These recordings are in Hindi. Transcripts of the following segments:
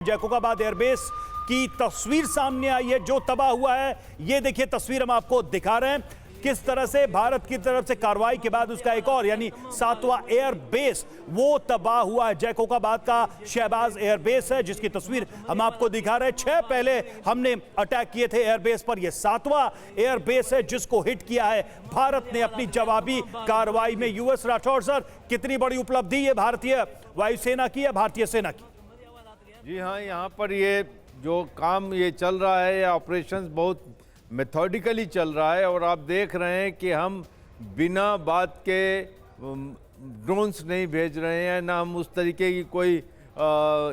जैकोबाबाद एयरबेस की तस्वीर सामने आई है। जो तबाह हुआ है, ये देखिए तस्वीर हम आपको दिखा रहे हैं किस तरह से भारत की तरफ से कार्रवाई के बाद उसका एक और यानी 7वां एयरबेस वो तबाह हुआ है। जैकोबाबाद का शहबाज एयरबेस है जिसकी तस्वीर हम आपको दिखा रहे हैं। 6 पहले हमने अटैक किए थे एयरबेस पर, यह 7वां एयरबेस है जिसको हिट किया है भारत ने अपनी जवाबी कार्रवाई में। यूएस राठौर सर, कितनी बड़ी उपलब्धि है भारतीय वायुसेना की या भारतीय सेना की? जी हाँ, यहाँ पर ये जो काम ये चल रहा है, ये ऑपरेशंस बहुत मेथोडिकली चल रहा है और आप देख रहे हैं कि हम बिना बात के ड्रोन्स नहीं भेज रहे हैं, ना हम उस तरीके की कोई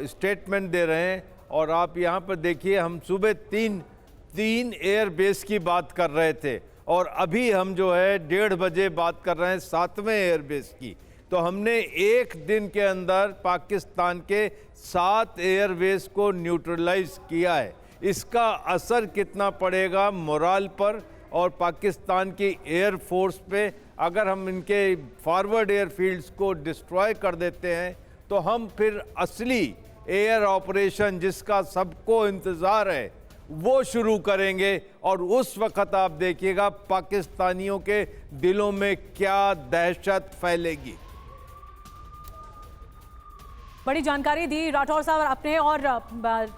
स्टेटमेंट दे रहे हैं। और आप यहाँ पर देखिए, हम सुबह तीन एयर बेस की बात कर रहे थे और अभी हम जो है 1:30 बजे बात कर रहे हैं 7वें एयर बेस की। तो हमने एक दिन के अंदर पाकिस्तान के 7 एयरबेस को न्यूट्रलाइज किया है। इसका असर कितना पड़ेगा मोराल पर और पाकिस्तान की एयरफोर्स पे, अगर हम इनके फॉरवर्ड एयरफील्ड्स को डिस्ट्रॉय कर देते हैं तो हम फिर असली एयर ऑपरेशन जिसका सबको इंतज़ार है वो शुरू करेंगे। और उस वक्त आप देखिएगा पाकिस्तानियों के दिलों में क्या दहशत फैलेगी। बड़ी जानकारी दी राठौर साहब आपने। और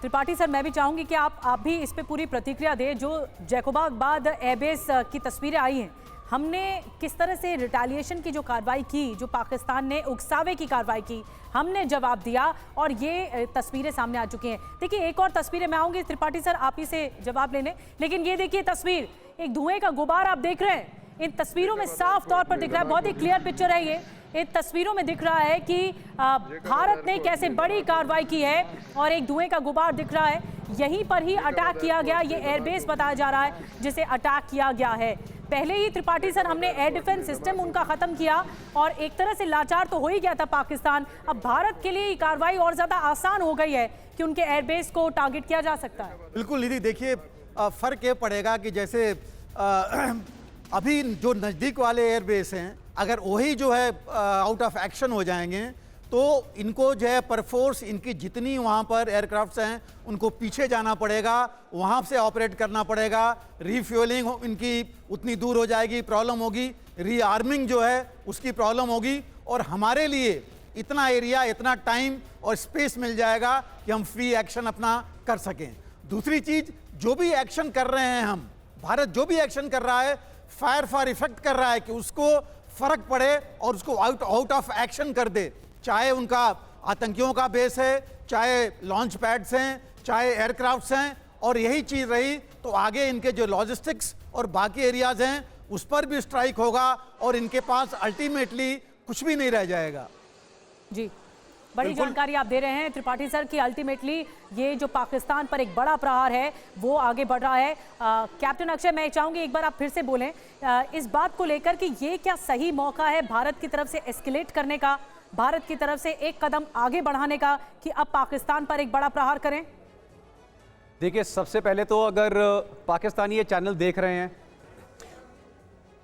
त्रिपाठी सर, मैं भी चाहूंगी कि आप भी इस पे पूरी प्रतिक्रिया दें। जो जैकोबाबाद एयरबेस की तस्वीरें आई हैं, हमने किस तरह से रिटेलिएशन की जो कार्रवाई की, जो पाकिस्तान ने उकसावे की कार्रवाई की, हमने जवाब दिया और ये तस्वीरें सामने आ चुकी हैं। देखिए, एक और तस्वीरें मैं आऊँगी त्रिपाठी सर आप ही से जवाब लेने, लेकिन ये देखिए तस्वीर, एक धुएं का गुबार आप देख रहे हैं। इन तस्वीरों में साफ तौर पर दिख रहा है, बहुत ही क्लियर पिक्चर है ये। इन तस्वीरों में दिख रहा है कि भारत ने कैसे बड़ी कार्रवाई की है और एक धुएं का गुबार दिख रहा है। यहीं पर ही अटैक किया गया, ये एयरबेस बताया जा रहा है जिसे अटैक किया गया है। पहले ही त्रिपाठी सर हमने एयर डिफेंस सिस्टम उनका खत्म किया और एक तरह से लाचार तो हो ही गया था पाकिस्तान। अब भारत के लिए ये कार्रवाई और ज्यादा आसान हो गई है कि उनके एयरबेस को टारगेट किया जा सकता है। बिल्कुल निधि, देखिए फर्क ये पड़ेगा कि जैसे अभी जो नज़दीक वाले एयरबेस हैं, अगर वही जो है आउट ऑफ एक्शन हो जाएंगे तो इनको जो है परफोर्स इनकी जितनी वहाँ पर एयरक्राफ्ट्स हैं उनको पीछे जाना पड़ेगा, वहाँ से ऑपरेट करना पड़ेगा। रीफ्यूलिंग इनकी उतनी दूर हो जाएगी, प्रॉब्लम होगी। रीआर्मिंग जो है उसकी प्रॉब्लम होगी और हमारे लिए इतना एरिया, इतना टाइम और स्पेस मिल जाएगा कि हम फ्री एक्शन अपना कर सकें। दूसरी चीज़, जो भी एक्शन कर रहे हैं हम, भारत जो भी एक्शन कर रहा है, फायर फॉर इफेक्ट कर रहा है कि उसको फर्क पड़े और उसको आउट ऑफ एक्शन कर दे। चाहे उनका आतंकियों का बेस है, चाहे लॉन्च पैड्स हैं, चाहे एयरक्राफ्ट्स हैं। और यही चीज़ रही तो आगे इनके जो लॉजिस्टिक्स और बाकी एरियाज हैं उस पर भी स्ट्राइक होगा और इनके पास अल्टीमेटली कुछ भी नहीं रह जाएगा। जी, बड़ी जानकारी आप दे रहे हैं त्रिपाठी सर कि अल्टीमेटली ये जो पाकिस्तान पर एक बड़ा प्रहार है वो आगे बढ़ रहा है। कैप्टन अक्षय, मैं चाहूंगी एक बार आप फिर से बोलें इस बात को लेकर कि ये क्या सही मौका है भारत की तरफ से एस्केलेट करने का, भारत की तरफ से एक कदम आगे बढ़ाने का कि अब पाकिस्तान पर एक बड़ा प्रहार करें? देखिए, सबसे पहले तो अगर पाकिस्तानी ये चैनल देख रहे हैं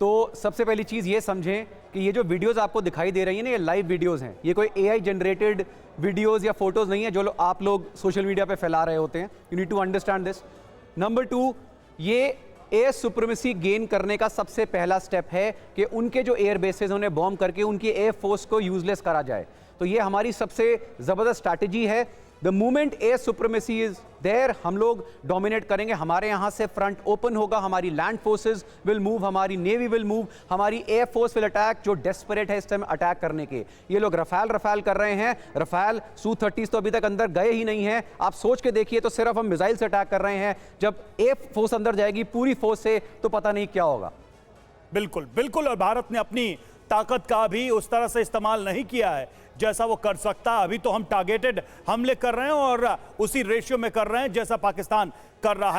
तो सबसे पहली चीज़ ये समझें कि ये जो वीडियोस आपको दिखाई दे रही है ना, ये लाइव वीडियोस हैं। ये कोई एआई जनरेटेड वीडियोस या फोटोज नहीं है जो आप लोग सोशल मीडिया पे फैला रहे होते हैं। You need to understand this. Number 2, ये एयर सुप्रीमेसी गेन करने का सबसे पहला स्टेप है कि उनके जो एयर बेसेस उन्हें बॉम्ब करके उनकी एयर फोर्स को यूजलेस करा जाए। तो ये हमारी सबसे ज़बरदस्त स्ट्रैटेजी है। The moment air supremacy is there, हम लोग डोमिनेट करेंगे। हमारे यहाँ से फ्रंट ओपन होगा, हमारी लैंड फोर्सेज विल मूव, हमारी नेवी विल मूव, हमारी एयर फोर्स विल अटैक, जो डेस्परेट है इस टाइम अटैक करने के। ये लोग रफाल कर रहे हैं। रफाल Su-30 तो अभी तक अंदर गए ही नहीं हैं। आप सोच के देखिए, तो सिर्फ हम मिसाइल से अटैक कर रहे हैं। जब एयर फोर्स अंदर जाएगी पूरी फोर्स से तो पता नहीं क्या होगा। बिल्कुल बिल्कुल। और भारत ने अपनी ताकत का भी उस तरह से इस्तेमाल नहीं किया है जैसा वो कर सकता। अभी तो हम टारगेटेड हमले कर रहे हैं और उसी रेशियो में कर रहे हैं जैसा पाकिस्तान कर रहा है।